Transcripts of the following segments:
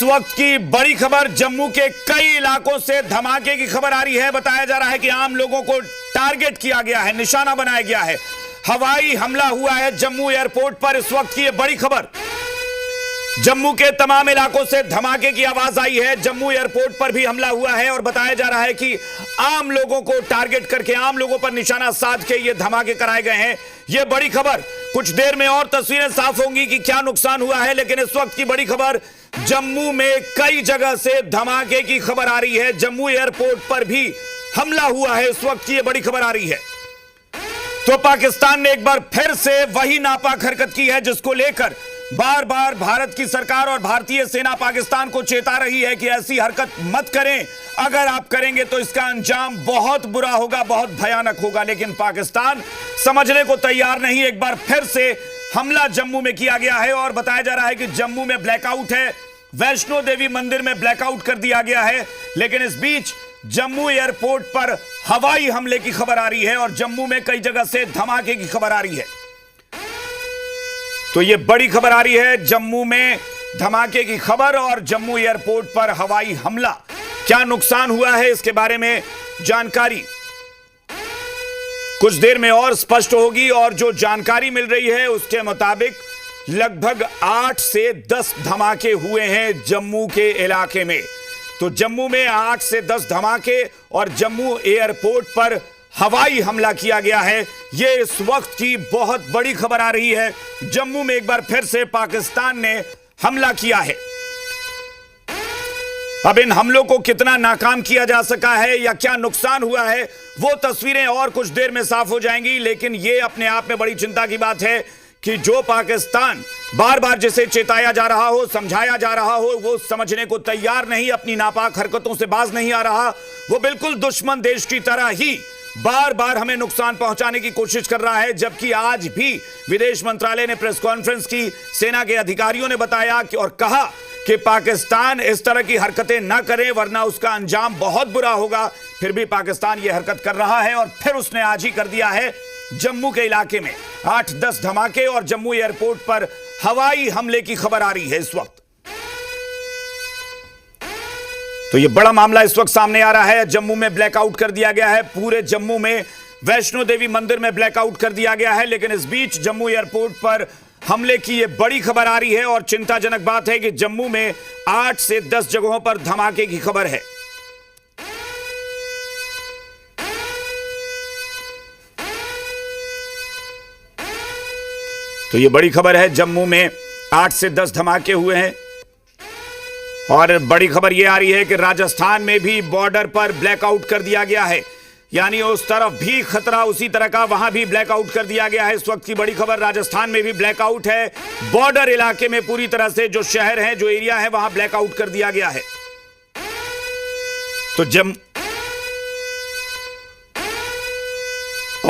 इस वक्त की बड़ी खबर, जम्मू के कई इलाकों से धमाके की खबर आ रही है। बताया जा रहा है कि आम लोगों को टारगेट किया गया है, निशाना बनाया गया है। हवाई हमला हुआ है जम्मू एयरपोर्ट पर। इस वक्त की यह बड़ी खबर, जम्मू के तमाम इलाकों से धमाके की आवाज आई है। जम्मू एयरपोर्ट पर भी हमला हुआ है और बताया जा रहा है कि आम लोगों को टारगेट करके, आम लोगों पर निशाना साध के ये धमाके कराए गए हैं। ये बड़ी खबर, कुछ देर में और तस्वीरें साफ होंगी कि क्या नुकसान हुआ है, लेकिन इस वक्त की बड़ी खबर, जम्मू में कई जगह से धमाके की खबर आ रही है। जम्मू एयरपोर्ट पर भी हमला हुआ है, इस वक्त की यह बड़ी खबर आ रही है। तो पाकिस्तान ने एक बार फिर से वही नापाक हरकत की है जिसको लेकर बार बार भारत की सरकार और भारतीय सेना पाकिस्तान को चेता रही है कि ऐसी हरकत मत करें, अगर आप करेंगे तो इसका अंजाम बहुत बुरा होगा, बहुत भयानक होगा। लेकिन पाकिस्तान समझने को तैयार नहीं। एक बार फिर से हमला जम्मू में किया गया है और बताया जा रहा है कि जम्मू में ब्लैकआउट है, वैष्णो देवी मंदिर में ब्लैकआउट कर दिया गया है। लेकिन इस बीच जम्मू एयरपोर्ट पर हवाई हमले की खबर आ रही है और जम्मू में कई जगह से धमाके की खबर आ रही है। तो यह बड़ी खबर आ रही है, जम्मू में धमाके की खबर और जम्मू एयरपोर्ट पर हवाई हमला। क्या नुकसान हुआ है इसके बारे में जानकारी कुछ देर में और स्पष्ट होगी। और जो जानकारी मिल रही है उसके मुताबिक लगभग 8 से 10 धमाके हुए हैं जम्मू के इलाके में। तो जम्मू में 8 से 10 धमाके और जम्मू एयरपोर्ट पर हवाई हमला किया गया है। यह इस वक्त की बहुत बड़ी खबर आ रही है। जम्मू में एक बार फिर से पाकिस्तान ने हमला किया है। अब इन हमलों को कितना नाकाम किया जा सका है या क्या नुकसान हुआ है, वो तस्वीरें और कुछ देर में साफ हो जाएंगी। लेकिन यह अपने आप में बड़ी चिंता की बात है कि जो पाकिस्तान बार बार जिसे चेताया जा रहा हो, समझाया जा रहा हो, वो समझने को तैयार नहीं, अपनी नापाक हरकतों से बाज नहीं आ रहा। वो बिल्कुल दुश्मन देश की तरह ही बार बार हमें नुकसान पहुंचाने की कोशिश कर रहा है। जबकि आज भी विदेश मंत्रालय ने प्रेस कॉन्फ्रेंस की, सेना के अधिकारियों ने बताया कि और कहा कि पाकिस्तान इस तरह की हरकतें ना करे वरना उसका अंजाम बहुत बुरा होगा। फिर भी पाकिस्तान यह हरकत कर रहा है और फिर उसने आज ही कर दिया है। जम्मू के इलाके में 8-10 धमाके और जम्मू एयरपोर्ट पर हवाई हमले की खबर आ रही है इस वक्त। तो यह बड़ा मामला इस वक्त सामने आ रहा है। जम्मू में ब्लैकआउट कर दिया गया है, पूरे जम्मू में वैष्णो देवी मंदिर में ब्लैकआउट कर दिया गया है। लेकिन इस बीच जम्मू एयरपोर्ट पर हमले की यह बड़ी खबर आ रही है और चिंताजनक बात है कि जम्मू में 8 से 10 जगहों पर धमाके की खबर है। तो यह बड़ी खबर है, जम्मू में 8 से 10 धमाके हुए हैं। और बड़ी खबर यह आ रही है कि राजस्थान में भी बॉर्डर पर ब्लैकआउट कर दिया गया है, यानी उस तरफ भी खतरा उसी तरह का, वहां भी ब्लैकआउट कर दिया गया है। इस वक्त की बड़ी खबर, राजस्थान में भी ब्लैकआउट है। बॉर्डर इलाके में पूरी तरह से जो शहर है, जो एरिया है, वहां ब्लैकआउट कर दिया गया है। तो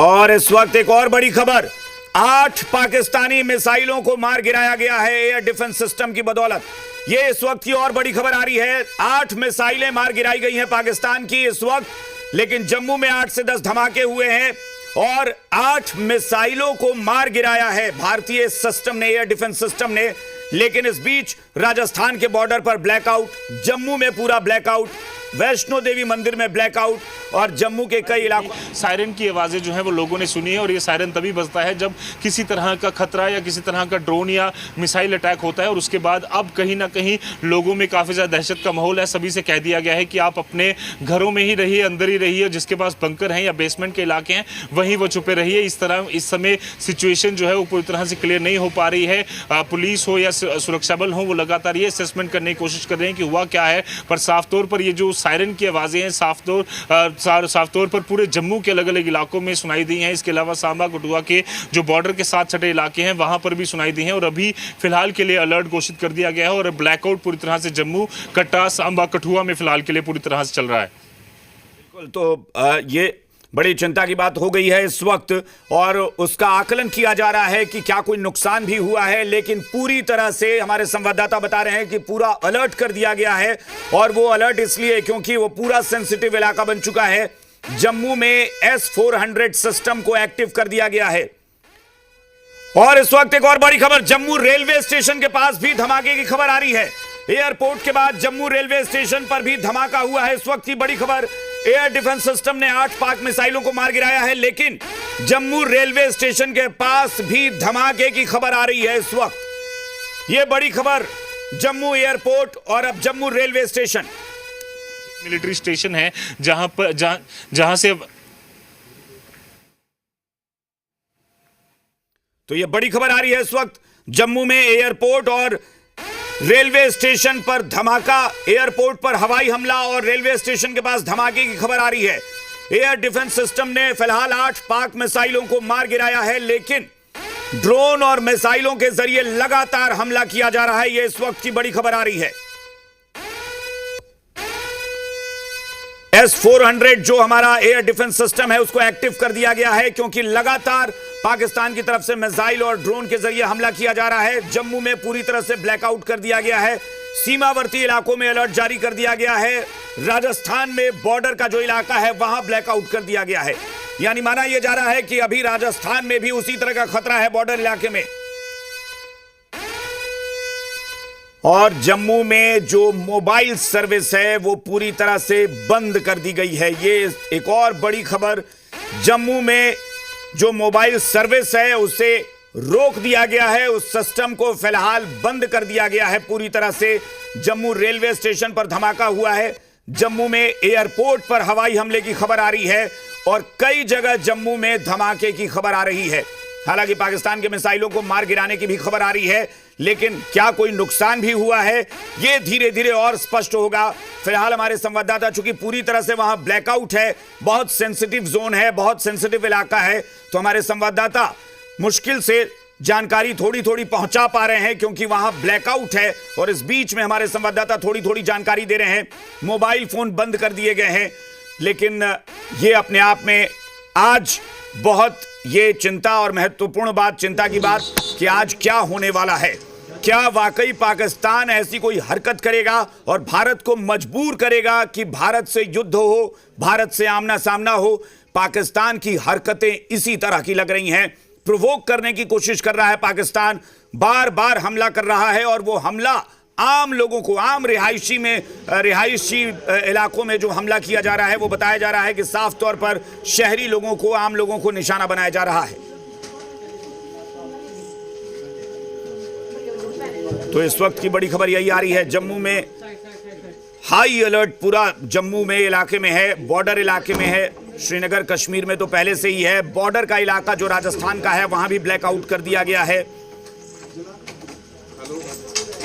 और इस वक्त एक और बड़ी खबर, 8 पाकिस्तानी मिसाइलों को मार गिराया गया है एयर डिफेंस सिस्टम की बदौलत। यह इस वक्त की और बड़ी खबर आ रही है। 8 मिसाइलें मार गिराई गई हैं पाकिस्तान की इस वक्त। लेकिन जम्मू में 8 से 10 धमाके हुए हैं और 8 मिसाइलों को मार गिराया है भारतीय सिस्टम ने, एयर डिफेंस सिस्टम ने। लेकिन इस बीच राजस्थान के बॉर्डर पर ब्लैकआउट, जम्मू में पूरा ब्लैकआउट, वैष्णो देवी मंदिर में ब्लैकआउट और जम्मू के कई इलाकों सायरन की आवाज़ें जो है वो लोगों ने सुनी है। और ये सायरन तभी बजता है जब किसी तरह का खतरा या किसी तरह का ड्रोन या मिसाइल अटैक होता है। और उसके बाद अब कहीं ना कहीं लोगों में काफ़ी ज़्यादा दहशत का माहौल है। सभी से कह दिया गया है कि आप अपने घरों में ही रहिए, अंदर ही रहिए, जिसके पास बंकर हैं या बेसमेंट के इलाके हैं वहीं वो छुपे रहिए। इस तरह इस समय सिचुएशन जो है वो पूरी तरह से क्लियर नहीं हो पा रही है। पुलिस हो या सुरक्षा बल हो, वो लगातार ये असेसमेंट करने की कोशिश कर रहे हैं कि हुआ क्या है। पर साफ तौर पर ये जो सायरन की आवाज़ें हैं साफ तौर पर पूरे जम्मू के अलग अलग इलाकों में सुनाई दी हैं। इसके अलावा सांबा कठुआ के जो बॉर्डर के साथ सटे इलाके हैं वहां पर भी सुनाई दी हैं। और अभी फिलहाल के लिए अलर्ट घोषित कर दिया गया है और ब्लैकआउट पूरी तरह से जम्मू, कट्टा, सांबा, कठुआ में फिलहाल के लिए पूरी तरह से चल रहा है। बिल्कुल, तो ये बड़ी चिंता की बात हो गई है इस वक्त और उसका आकलन किया जा रहा है कि क्या कोई नुकसान भी हुआ है। लेकिन पूरी तरह से हमारे संवाददाता बता रहे हैं कि पूरा अलर्ट कर दिया गया है और वो अलर्ट इसलिए क्योंकि वो पूरा सेंसिटिव इलाका बन चुका है। जम्मू में S-400 सिस्टम को एक्टिव कर दिया गया है। और इस वक्त एक और बड़ी खबर, जम्मू रेलवे स्टेशन के पास भी धमाके की खबर आ रही है। एयरपोर्ट के बाद जम्मू रेलवे स्टेशन पर भी धमाका हुआ है। इस वक्त की बड़ी खबर, एयर डिफेंस सिस्टम ने 8 पाक मिसाइलों को मार गिराया है, लेकिन जम्मू रेलवे स्टेशन के पास भी धमाके की खबर आ रही है। इस वक्त यह बड़ी खबर, जम्मू एयरपोर्ट और अब Jammu railway station, military station है जहां से तो यह बड़ी खबर आ रही है। इस वक्त जम्मू में एयरपोर्ट और रेलवे स्टेशन पर धमाका, एयरपोर्ट पर हवाई हमला और रेलवे स्टेशन के पास धमाके की खबर आ रही है। एयर डिफेंस सिस्टम ने फिलहाल 8 पाक मिसाइलों को मार गिराया है, लेकिन ड्रोन और मिसाइलों के जरिए लगातार हमला किया जा रहा है। यह इस वक्त की बड़ी खबर आ रही है। S-400 जो हमारा एयर डिफेंस सिस्टम है उसको एक्टिव कर दिया गया है, क्योंकि लगातार पाकिस्तान की तरफ से मिसाइल और ड्रोन के जरिए हमला किया जा रहा है। जम्मू में पूरी तरह से ब्लैकआउट कर दिया गया है, सीमावर्ती इलाकों में अलर्ट जारी कर दिया गया है, राजस्थान में बॉर्डर का जो इलाका है वहां ब्लैकआउट कर दिया गया है। यानी माना यह जा रहा है कि अभी राजस्थान में भी उसी तरह का खतरा है बॉर्डर इलाके में। और जम्मू में जो मोबाइल सर्विस है वो पूरी तरह से बंद कर दी गई है। ये एक और बड़ी खबर, जम्मू में जो मोबाइल सर्विस है उसे रोक दिया गया है, उस सिस्टम को फिलहाल बंद कर दिया गया है पूरी तरह से। जम्मू रेलवे स्टेशन पर धमाका हुआ है, जम्मू में एयरपोर्ट पर हवाई हमले की खबर आ रही है और कई जगह जम्मू में धमाके की खबर आ रही है। हालांकि पाकिस्तान के मिसाइलों को मार गिराने की भी खबर आ रही है, लेकिन क्या कोई नुकसान भी हुआ है यह धीरे धीरे और स्पष्ट होगा। फिलहाल हमारे संवाददाता, चूंकि पूरी तरह से वहां ब्लैकआउट है, बहुत सेंसिटिव जोन है, बहुत सेंसिटिव इलाका है, तो हमारे संवाददाता मुश्किल से जानकारी थोड़ी थोड़ी पहुंचा पा रहे हैं, क्योंकि वहां ब्लैकआउट है। और इस बीच में हमारे संवाददाता थोड़ी थोड़ी जानकारी दे रहे हैं। मोबाइल फोन बंद कर दिए गए हैं, लेकिन यह अपने आप में आज बहुत ये चिंता और महत्वपूर्ण बात, चिंता की बात कि आज क्या होने वाला है। क्या वाकई पाकिस्तान ऐसी कोई हरकत करेगा और भारत को मजबूर करेगा कि भारत से युद्ध हो, भारत से आमना सामना हो? पाकिस्तान की हरकतें इसी तरह की लग रही हैं। प्रोवोक करने की कोशिश कर रहा है पाकिस्तान, बार बार हमला कर रहा है, और वो हमला आम लोगों को, आम रिहायशी इलाकों में जो हमला किया जा रहा है वो बताया जा रहा है कि साफ तौर पर शहरी लोगों को, आम लोगों को निशाना बनाया जा रहा है। तो इस वक्त की बड़ी खबर यही आ रही है, जम्मू में हाई अलर्ट पूरा जम्मू में इलाके में है, बॉर्डर इलाके में है। श्रीनगर कश्मीर में तो पहले से ही है, बॉर्डर का इलाका जो राजस्थान का है वहां भी ब्लैकआउट कर दिया गया है।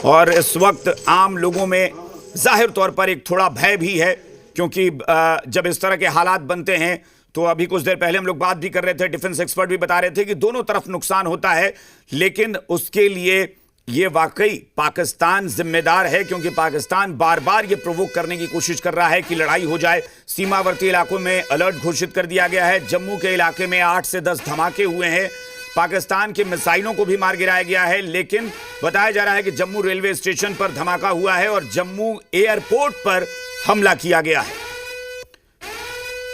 और इस वक्त आम लोगों में जाहिर तौर पर एक थोड़ा भय भी है, क्योंकि जब इस तरह के हालात बनते हैं तो अभी कुछ देर पहले हम लोग बात भी कर रहे थे, डिफेंस एक्सपर्ट भी बता रहे थे कि दोनों तरफ नुकसान होता है, लेकिन उसके लिए ये वाकई पाकिस्तान जिम्मेदार है, क्योंकि पाकिस्तान बार बार ये प्रोवोक करने की कोशिश कर रहा है कि लड़ाई हो जाए। सीमावर्ती इलाकों में अलर्ट घोषित कर दिया गया है। जम्मू के इलाके में 8 से 10 धमाके हुए हैं, पाकिस्तान के मिसाइलों को भी मार गिराया गया है, लेकिन बताया जा रहा है कि जम्मू रेलवे स्टेशन पर धमाका हुआ है और जम्मू एयरपोर्ट पर हमला किया गया है।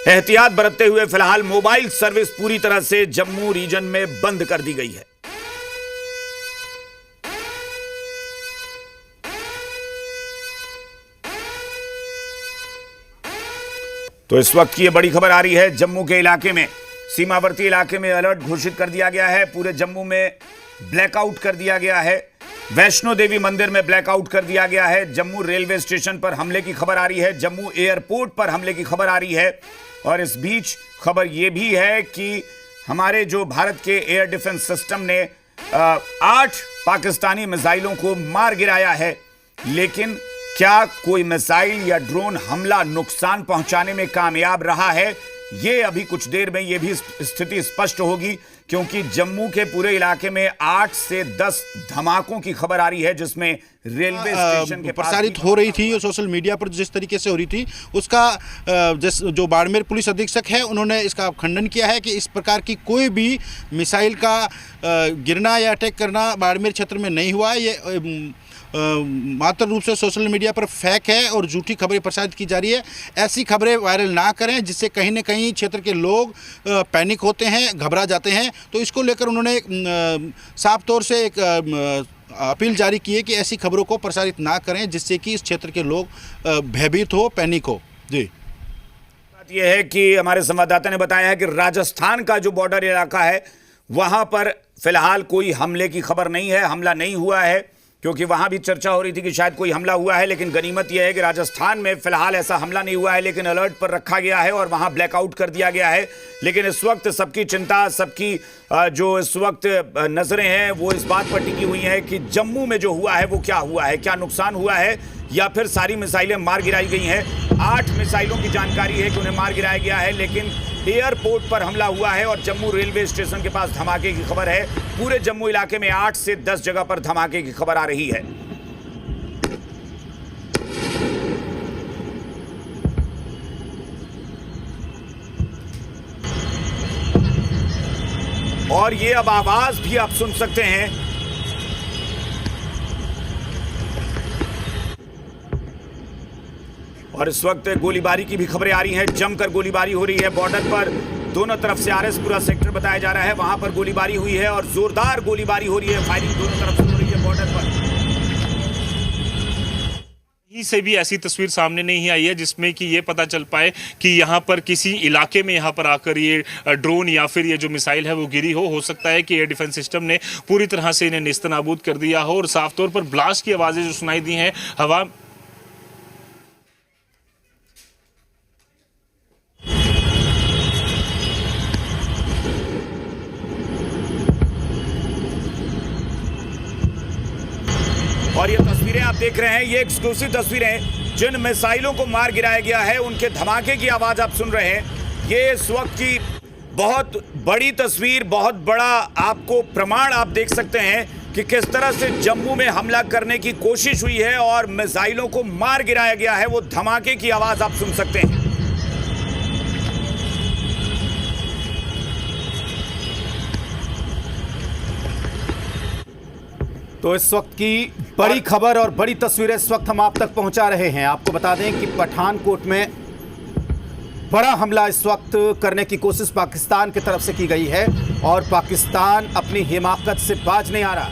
एहतियात बरतते हुए फिलहाल मोबाइल सर्विस पूरी तरह से जम्मू रीजन में बंद कर दी गई है। तो इस वक्त की यह बड़ी खबर आ रही है, जम्मू के इलाके में, सीमावर्ती इलाके में अलर्ट घोषित कर दिया गया है, पूरे जम्मू में ब्लैकआउट कर दिया गया है, वैष्णो देवी मंदिर में ब्लैकआउट कर दिया गया है, जम्मू रेलवे स्टेशन पर हमले की खबर आ रही है, जम्मू एयरपोर्ट पर हमले की खबर आ रही है। और इस बीच खबर यह भी है कि हमारे जो भारत के एयर डिफेंस सिस्टम ने 8 पाकिस्तानी मिसाइलों को मार गिराया है, लेकिन क्या कोई मिसाइल या ड्रोन हमला नुकसान पहुंचाने में कामयाब रहा है? ये अभी कुछ देर में ये भी स्थिति स्पष्ट होगी, क्योंकि जम्मू के पूरे इलाके में 8 से 10 धमाकों की खबर आ रही है, जिसमें रेलवे स्टेशन के प्रसारित हो रही थी और सोशल मीडिया पर जिस तरीके से हो रही थी उसका जो बाड़मेर पुलिस अधीक्षक है उन्होंने इसका खंडन किया है कि इस प्रकार की कोई भी मिसाइल का गिरना या अटैक करना बाड़मेर क्षेत्र में नहीं हुआ। ये मात्र रूप से सोशल मीडिया पर फेक है और झूठी खबरें प्रसारित की जा रही है। ऐसी खबरें वायरल ना करें, जिससे कहीं न कहीं क्षेत्र के लोग पैनिक होते हैं, घबरा जाते हैं। तो इसको लेकर उन्होंने साफ तौर से एक अपील जारी की है कि ऐसी खबरों को प्रसारित ना करें जिससे कि इस क्षेत्र के लोग भयभीत हो, पैनिक हो। जी, बात यह है कि हमारे संवाददाता ने बताया है कि राजस्थान का जो बॉर्डर इलाका है वहां पर फिलहाल कोई हमले की खबर नहीं है, हमला नहीं हुआ है, क्योंकि वहां भी चर्चा हो रही थी कि शायद कोई हमला हुआ है, लेकिन गनीमत यह है कि राजस्थान में फिलहाल ऐसा हमला नहीं हुआ है, लेकिन अलर्ट पर रखा गया है और वहां ब्लैकआउट कर दिया गया है। लेकिन इस वक्त सबकी चिंता, सबकी जो इस वक्त नजरें हैं वो इस बात पर टिकी हुई हैं कि जम्मू में जो हुआ है वो क्या हुआ है, क्या नुकसान हुआ है, या फिर सारी मिसाइलें मार गिराई गई हैं। 8 मिसाइलों की जानकारी है कि उन्हें मार गिराया गया है, लेकिन एयरपोर्ट पर हमला हुआ है और जम्मू रेलवे स्टेशन के पास धमाके की खबर है। पूरे जम्मू इलाके में 8 से 10 जगह पर धमाके की खबर आ रही है। और ये अब आवाज भी आप सुन सकते हैं। और इस वक्त गोलीबारी की भी खबरें आ रही हैं, जमकर गोलीबारी हो रही है बॉर्डर पर। दोनों तरफ से आरएस पूरा सेक्टर बताया जा रहा है, वहां पर गोलीबारी हुई है और जोरदार गोलीबारी हो रही है, फायरिंग दोनों तरफ से हो रही है बॉर्डर पर। कहीं से भी ऐसी तस्वीर सामने नहीं आई है जिसमें कि ये पता चल पाए कि यहाँ पर किसी इलाके में यहाँ पर आकर ये ड्रोन या फिर ये जो मिसाइल है वो गिरी हो सकता है कि एयर डिफेंस सिस्टम ने पूरी तरह से इन्हें नेस्तनाबूद कर दिया हो। और साफ तौर पर ब्लास्ट की आवाज़ें जो सुनाई दी हैं हवा और ये तस्वीरें आप देख रहे हैं, ये एक्सक्लूसिव तस्वीरें, जिन मिसाइलों को मार गिराया गया है उनके धमाके की आवाज आप सुन रहे हैं। ये इस वक्त की बहुत बड़ी तस्वीर, बहुत बड़ा आपको प्रमाण आप देख सकते हैं कि किस तरह से जम्मू में हमला करने की कोशिश हुई है और मिसाइलों को मार गिराया गया है। वो धमाके की आवाज आप सुन सकते हैं। तो इस वक्त की बड़ी खबर और बड़ी तस्वीरें इस वक्त हम आप तक पहुंचा रहे हैं। आपको बता दें कि पठानकोट में बड़ा हमला इस वक्त करने की कोशिश पाकिस्तान की तरफ से की गई है और पाकिस्तान अपनी हिमाकत से बाज नहीं आ रहा।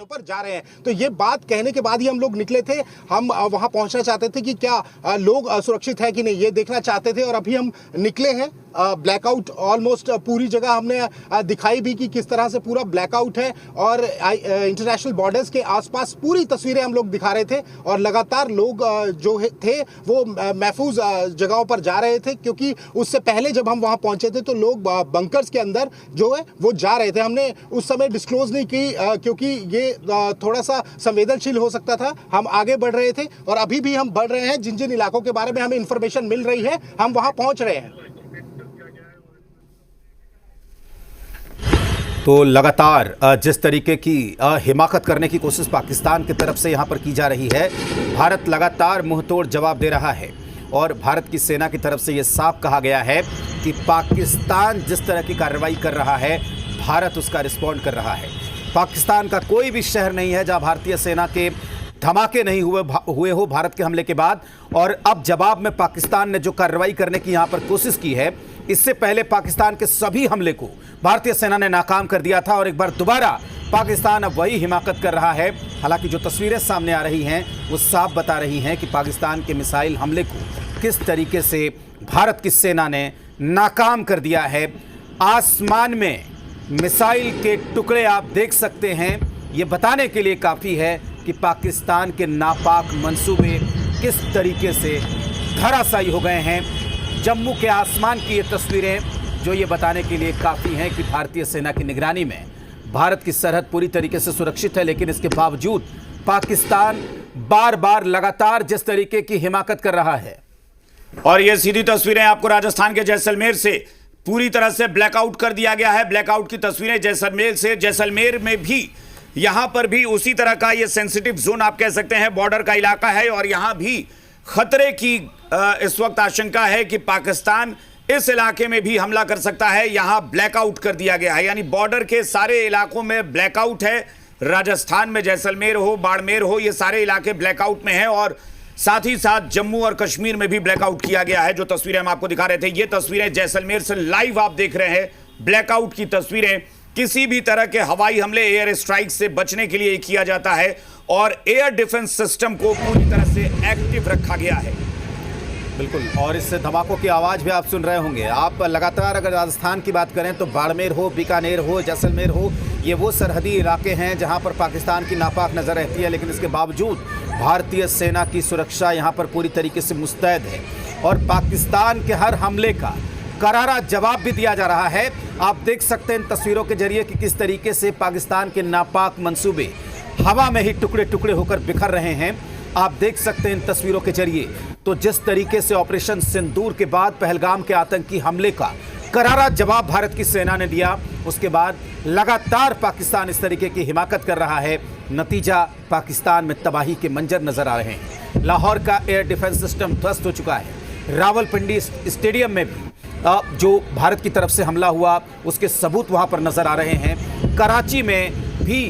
पर जा रहे हैं, तो ये बात कहने के बाद ही हम लोग निकले थे। हम वहां पहुंचना चाहते थे कि क्या लोग सुरक्षित है कि नहीं, ये देखना चाहते थे। और अभी हम निकले हैं। ब्लैकआउट ऑलमोस्ट पूरी जगह हमने दिखाई भी कि किस तरह से पूरा ब्लैकआउट है और इंटरनेशनल बॉर्डर्स के आसपास पूरी तस्वीरें हम लोग दिखा रहे थे। और लगातार लोग जो थे वो महफूज जगहों पर जा रहे थे, क्योंकि उससे पहले जब हम वहां पहुंचे थे तो लोग बंकर्स के अंदर जो है वो जा रहे थे। हमने उस समय डिस्क्लोज नहीं की क्योंकि ये थोड़ा सा संवेदनशील हो सकता था। हम आगे बढ़ रहे थे और अभी भी हम बढ़ रहे हैं। जिन जिन इलाकों के बारे में हमें इंफॉर्मेशन मिल रही है हम वहां पहुंच रहे हैं। तो लगातार जिस तरीके की हिमाकत करने की कोशिश पाकिस्तान की तरफ से यहाँ पर की जा रही है, भारत लगातार मुंहतोड़ जवाब दे रहा है। और भारत की सेना की तरफ से ये साफ कहा गया है कि पाकिस्तान जिस तरह की कार्रवाई कर रहा है, भारत उसका रिस्पॉन्ड कर रहा है। पाकिस्तान का कोई भी शहर नहीं है जहाँ भारतीय सेना के धमाके नहीं हुए हो भारत के हमले के बाद। और अब जवाब में पाकिस्तान ने जो कार्रवाई करने की यहाँ पर कोशिश की है, इससे पहले पाकिस्तान के सभी हमले को भारतीय सेना ने नाकाम कर दिया था और एक बार दोबारा पाकिस्तान अब वही हिमाकत कर रहा है। हालांकि जो तस्वीरें सामने आ रही हैं वो साफ बता रही हैं कि पाकिस्तान के मिसाइल हमले को किस तरीके से भारत की सेना ने नाकाम कर दिया है। आसमान में मिसाइल के टुकड़े आप देख सकते हैं। ये बताने के लिए काफ़ी है कि पाकिस्तान के नापाक मंसूबे किस तरीके से धराशायी हो गए हैं। जम्मू के आसमान की ये तस्वीरें जो ये बताने के लिए काफ़ी हैं कि भारतीय सेना की निगरानी में भारत की सरहद पूरी तरीके से सुरक्षित है, लेकिन इसके बावजूद पाकिस्तान बार बार लगातार जिस तरीके की हिमाकत कर रहा है। और ये सीधी तस्वीरें आपको राजस्थान के जैसलमेर से पूरी तरह से ब्लैकआउट कर दिया गया है। ब्लैकआउट की तस्वीरें जैसलमेर से, जैसलमेर में भी यहां पर भी उसी तरह का ये सेंसिटिव जोन आप कह सकते हैं, बॉर्डर का इलाका है और यहां भी खतरे की इस वक्त आशंका है कि पाकिस्तान इस इलाके में भी हमला कर सकता है। यहां ब्लैकआउट कर दिया गया है, यानी बॉर्डर के सारे इलाकों में ब्लैकआउट है। राजस्थान में जैसलमेर हो, बाड़मेर हो, ये सारे इलाके ब्लैकआउट में हैं और साथ ही साथ जम्मू और कश्मीर में भी ब्लैकआउट किया गया है। जो तस्वीरें हम आपको दिखा रहे थे, ये तस्वीरें जैसलमेर से लाइव आप देख रहे हैं, ब्लैकआउट की तस्वीरें किसी भी तरह के हवाई हमले, एयर स्ट्राइक से बचने के लिए किया जाता है और एयर डिफेंस सिस्टम को पूरी तरह से एक्टिव रखा गया है। बिल्कुल, और इस धमाकों की आवाज़ भी आप सुन रहे होंगे। आप लगातार अगर राजस्थान की बात करें तो बाड़मेर हो, बीकानेर हो, जैसलमेर हो, ये वो सरहदी इलाके हैं जहां पर पाकिस्तान की नापाक नज़र रहती है, लेकिन इसके बावजूद भारतीय सेना की सुरक्षा यहां पर पूरी तरीके से मुस्तैद है और पाकिस्तान के हर हमले का करारा जवाब भी दिया जा रहा है। आप देख सकते हैं इन तस्वीरों के जरिए कि किस तरीके से पाकिस्तान के नापाक मंसूबे हवा में ही टुकड़े टुकड़े होकर बिखर रहे हैं। आप देख सकते हैं इन तस्वीरों के जरिए तो जिस तरीके से ऑपरेशन सिंदूर के बाद पहलगाम के आतंकी हमले का करारा जवाब भारत की सेना ने दिया, उसके बाद लगातार पाकिस्तान इस तरीके की हिमाकत कर रहा है। नतीजा पाकिस्तान में तबाही के मंजर नजर आ रहे हैं। लाहौर का एयर डिफेंस सिस्टम ध्वस्त हो चुका है। रावलपिंडी स्टेडियम में भी जो भारत की तरफ से हमला हुआ उसके सबूत वहां पर नजर आ रहे हैं। कराची में भी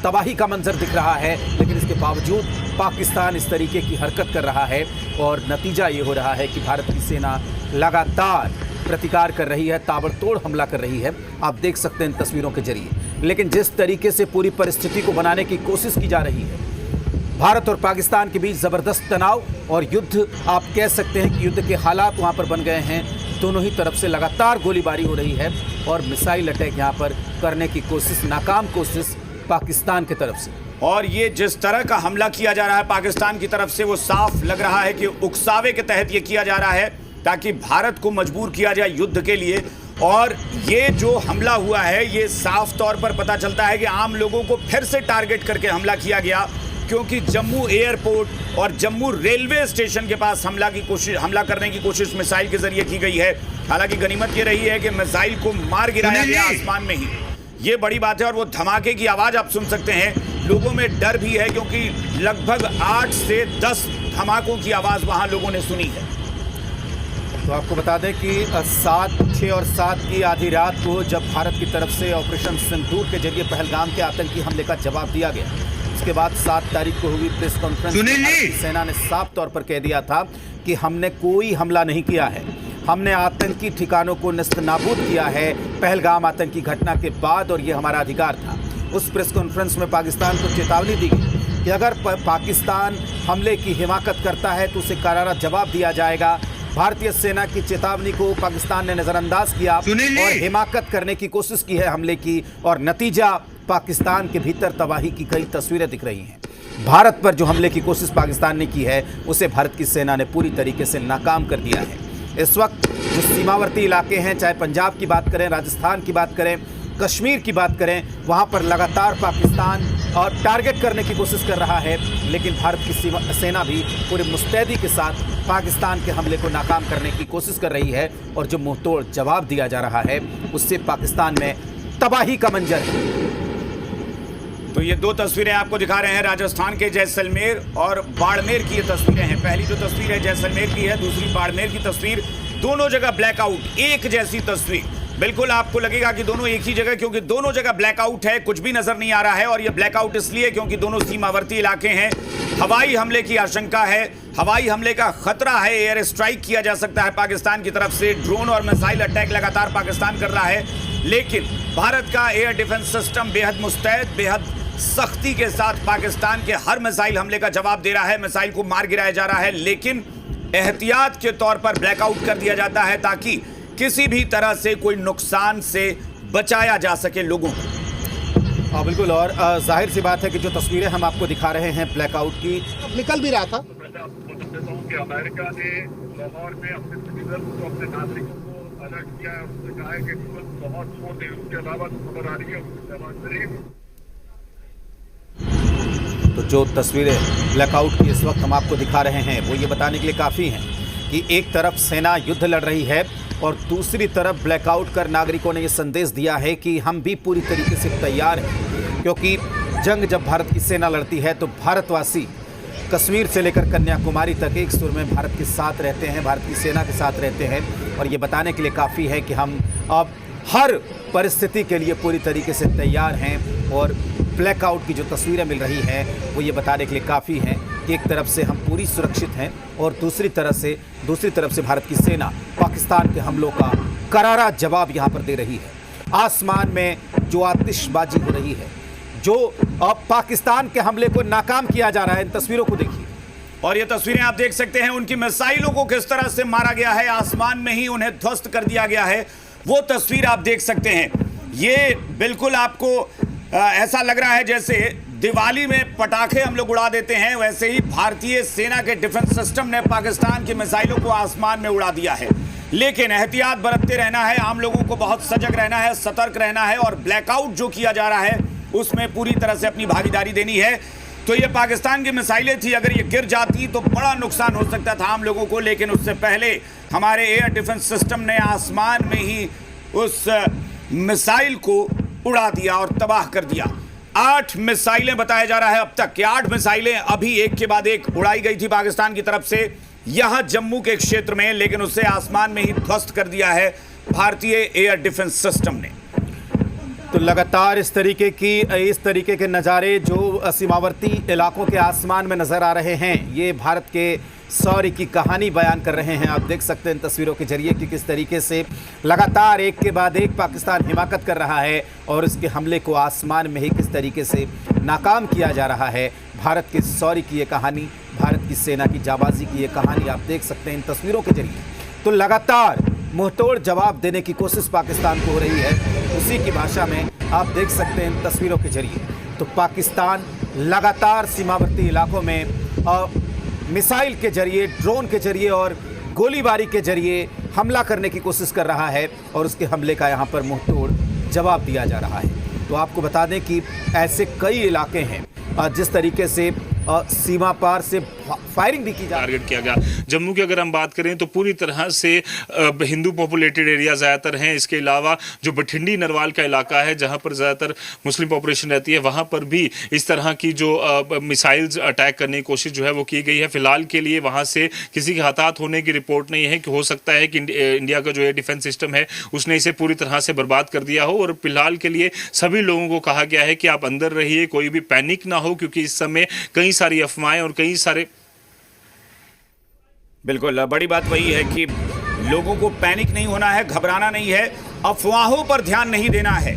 तबाही का मंजर दिख रहा है, लेकिन इसके बावजूद पाकिस्तान इस तरीके की हरकत कर रहा है और नतीजा ये हो रहा है कि भारत की सेना लगातार प्रतिकार कर रही है, ताबड़तोड़ हमला कर रही है। आप देख सकते हैं इन तस्वीरों के जरिए। लेकिन जिस तरीके से पूरी परिस्थिति को बनाने की कोशिश की जा रही है, भारत और पाकिस्तान के बीच ज़बरदस्त तनाव और युद्ध, आप कह सकते हैं कि युद्ध के हालात वहाँ पर बन गए हैं। दोनों ही तरफ से लगातार गोलीबारी हो रही है और मिसाइल अटैक यहाँ पर करने की कोशिश, नाकाम कोशिश पाकिस्तान की तरफ से। और ये जिस तरह का हमला किया जा रहा है पाकिस्तान की तरफ से, वो साफ लग रहा है कि उकसावे के तहत ये किया जा रहा है ताकि भारत को मजबूर किया जाए युद्ध के लिए। और ये जो हमला हुआ है, ये साफ तौर पर पता चलता है कि आम लोगों को फिर से टारगेट करके हमला किया गया, क्योंकि जम्मू एयरपोर्ट और जम्मू रेलवे स्टेशन के पास हमला करने की कोशिश मिसाइल के जरिए की गई है। हालांकि गनीमत ये रही है कि मिसाइल को मार गिराया गया आसमान में ही, ये बड़ी बात है। और वो धमाके की आवाज़ आप सुन सकते हैं। लोगों में डर भी है क्योंकि लगभग 8 से 10 धमाकों की आवाज़ वहाँ लोगों ने सुनी है। तो आपको बता दें कि 7, 6 और 7 की आधी रात को जब भारत की तरफ से ऑपरेशन सिंदूर के जरिए पहलगाम के आतंकी हमले का जवाब दिया गया, उसके बाद 7 तारीख को हुई प्रेस कॉन्फ्रेंस में सेना ने साफ तौर पर कह दिया था कि हमने कोई हमला नहीं किया है, हमने आतंकी ठिकानों को नेस्तनाबूद किया है पहलगाम आतंकी घटना के बाद, और ये हमारा अधिकार था। उस प्रेस कॉन्फ्रेंस में पाकिस्तान को चेतावनी दी गई कि अगर पाकिस्तान हमले की हिमाकत करता है तो उसे करारा जवाब दिया जाएगा। भारतीय सेना की चेतावनी को पाकिस्तान ने नज़रअंदाज किया और हिमाकत करने की कोशिश की है हमले की, और नतीजा पाकिस्तान के भीतर तबाही की कई तस्वीरें दिख रही हैं। भारत पर जो हमले की कोशिश पाकिस्तान ने की है उसे भारत की सेना ने पूरी तरीके से नाकाम कर दिया है। इस वक्त जो सीमावर्ती इलाके हैं, चाहे पंजाब की बात करें, राजस्थान की बात करें, कश्मीर की बात करें, वहाँ पर लगातार पाकिस्तान और टारगेट करने की कोशिश कर रहा है, लेकिन भारत की सेना भी पूरी मुस्तैदी के साथ पाकिस्तान के हमले को नाकाम करने की कोशिश कर रही है और जो मुंहतोड़ जवाब दिया जा रहा है उससे पाकिस्तान में तबाही का मंजर है। तो ये 2 तस्वीरें आपको दिखा रहे हैं राजस्थान के जैसलमेर और बाड़मेर की ये तस्वीरें हैं। पहली जो तस्वीर है जैसलमेर की है, दूसरी बाड़मेर की तस्वीर। दोनों जगह ब्लैकआउट, एक जैसी तस्वीर। बिल्कुल आपको लगेगा कि दोनों एक ही जगह, क्योंकि दोनों जगह ब्लैकआउट है, कुछ भी नजर नहीं आ रहा है। और ये ब्लैकआउट इसलिए क्योंकि दोनों सीमावर्ती इलाके हैं। हवाई हमले की आशंका है, हवाई हमले का खतरा है, एयर स्ट्राइक किया जा सकता है पाकिस्तान की तरफ से। ड्रोन और मिसाइल अटैक लगातार पाकिस्तान कर रहा है, लेकिन भारत का एयर डिफेंस सिस्टम बेहद मुस्तैद, बेहद सख्ती के साथ पाकिस्तान के हर मिसाइल हमले का जवाब दे रहा है। मिसाइल को मार गिराया जा रहा है, लेकिन एहतियात के तौर पर ब्लैकआउट कर दिया जाता है ताकि किसी भी तरह से कोई नुकसान से बचाया जा सके लोगों को। बिल्कुल, और जाहिर सी बात है कि जो तस्वीरें हम आपको दिखा रहे हैं ब्लैकआउट की, निकल भी रहा था। अमेरिका ने लाहौर में अपने सिटीजन को, अपने नागरिकों को अलर्ट किया है, उसने कहा है कि लाहौर छोड़ दें। उसके अलावा खबर आ रही है तो जो तस्वीरें ब्लैकआउट की इस वक्त हम आपको दिखा रहे हैं वो ये बताने के लिए काफ़ी हैं कि एक तरफ सेना युद्ध लड़ रही है और दूसरी तरफ ब्लैकआउट कर नागरिकों ने ये संदेश दिया है कि हम भी पूरी तरीके से तैयार हैं, क्योंकि जंग जब भारत की सेना लड़ती है तो भारतवासी कश्मीर से लेकर कन्याकुमारी तक एक सुर में भारत के साथ रहते हैं, भारत की सेना के साथ रहते हैं। और ये बताने के लिए काफ़ी है कि हम अब हर परिस्थिति के लिए पूरी तरीके से तैयार हैं। और ब्लैकआउट की जो तस्वीरें मिल रही हैं वो ये बताने के लिए काफ़ी हैं कि एक तरफ से हम पूरी सुरक्षित हैं और दूसरी तरफ से भारत की सेना पाकिस्तान के हमलों का करारा जवाब यहाँ पर दे रही है। आसमान में जो आतिशबाजी हो रही है, जो पाकिस्तान के हमले को नाकाम किया जा रहा है। इन तस्वीरों को देखिए। और ये तस्वीरें आप देख सकते हैं, उनकी मिसाइलों को किस तरह से मारा गया है, आसमान में ही उन्हें ध्वस्त कर दिया गया है। वो तस्वीर आप देख सकते हैं। ये बिल्कुल आपको ऐसा लग रहा है जैसे दिवाली में पटाखे हम लोग उड़ा देते हैं, वैसे ही भारतीय सेना के डिफेंस सिस्टम ने पाकिस्तान की मिसाइलों को आसमान में उड़ा दिया है। लेकिन एहतियात बरतते रहना है, आम लोगों को बहुत सजग रहना है, सतर्क रहना है और ब्लैकआउट जो किया जा रहा है उसमें पूरी तरह से अपनी भागीदारी देनी है। तो ये पाकिस्तान की मिसाइलें थी, अगर ये गिर जाती तो बड़ा नुकसान हो सकता था आम लोगों को, लेकिन उससे पहले हमारे एयर डिफेंस सिस्टम ने आसमान में ही उस मिसाइल को उड़ा दिया और तबाह कर दिया। 8 मिसाइलें बताया जा रहा है अब तक कि 8 मिसाइलें अभी एक के बाद एक उड़ाई गई थी पाकिस्तान की तरफ से यहां जम्मू के क्षेत्र में, लेकिन उसे आसमान में ही ध्वस्त कर दिया है भारतीय एयर डिफेंस सिस्टम ने। तो लगातार इस तरीके के नज़ारे जो सीमावर्ती इलाकों के आसमान में नज़र आ रहे हैं, ये भारत के शौर्य की कहानी बयान कर रहे हैं। आप देख सकते हैं इन तस्वीरों के जरिए कि किस तरीके से लगातार एक के बाद एक पाकिस्तान हिमाकत कर रहा है और इसके हमले को आसमान में ही किस तरीके से नाकाम किया जा रहा है। भारत के शौर्य की ये कहानी, भारत की सेना की जाबाजी की ये कहानी आप देख सकते हैं इन तस्वीरों के जरिए। तो लगातार मुंहतोड़ जवाब देने की कोशिश पाकिस्तान को हो रही है, उसी की भाषा में आप देख सकते हैं इन तस्वीरों के जरिए। तो पाकिस्तान लगातार सीमावर्ती इलाकों में मिसाइल के जरिए, ड्रोन के जरिए और गोलीबारी के जरिए हमला करने की कोशिश कर रहा है और उसके हमले का यहाँ पर मुंहतोड़ जवाब दिया जा रहा है। तो आपको बता दें कि ऐसे कई इलाके हैं जिस तरीके से सीमा पार से फायरिंग भी की जा टारगेट किया गया। जम्मू की अगर हम बात करें तो पूरी तरह से हिंदू पॉपुलेटेड एरिया ज़्यादातर हैं। इसके अलावा जो बठिंडी नरवाल का इलाका है जहां पर ज़्यादातर मुस्लिम पॉपुलेशन रहती है, वहां पर भी इस तरह की जो मिसाइल्स अटैक करने की कोशिश जो है वो की गई है। फिलहाल के लिए वहां से किसी के हताहत होने की रिपोर्ट नहीं है कि हो सकता है कि इंडिया का जो एयर डिफेंस सिस्टम है उसने इसे पूरी तरह से बर्बाद कर दिया हो। और फिलहाल के लिए सभी लोगों को कहा गया है कि आप अंदर रहिए, कोई भी पैनिक ना हो, क्योंकि इस समय कई सारी अफवाहें और कई सारे बिल्कुल बड़ी बात वही है कि लोगों को पैनिक नहीं होना है, घबराना नहीं है, अफवाहों पर ध्यान नहीं देना है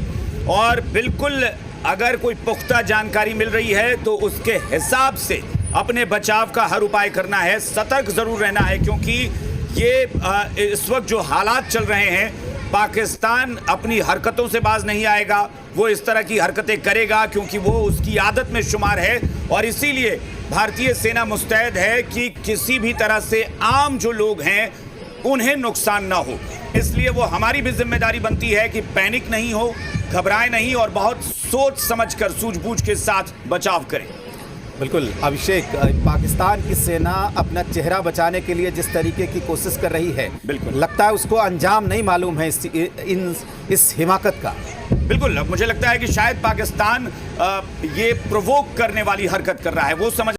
और बिल्कुल अगर कोई पुख्ता जानकारी मिल रही है तो उसके हिसाब से अपने बचाव का हर उपाय करना है। सतर्क जरूर रहना है क्योंकि ये इस वक्त जो हालात चल रहे हैं, पाकिस्तान अपनी हरकतों से बाज नहीं आएगा। वो इस तरह की हरकतें करेगा क्योंकि वो उसकी आदत में शुमार है और इसीलिए भारतीय सेना मुस्तैद है कि किसी भी तरह से आम जो लोग हैं उन्हें नुकसान ना हो। इसलिए वो हमारी भी जिम्मेदारी बनती है कि पैनिक नहीं हो, घबराए नहीं और बहुत सोच समझकर सूझबूझ के साथ बचाव करें। बिल्कुल अभिषेक, पाकिस्तान की सेना अपना चेहरा बचाने के लिए जिस तरीके की कोशिश कर रही है, बिल्कुल लगता है उसको अंजाम नहीं मालूम है इस हिमाकत का। बिल्कुल, अब मुझे लगता है कि शायद पाकिस्तान ये प्रोवोक करने वाली हरकत कर रहा है, वो समझ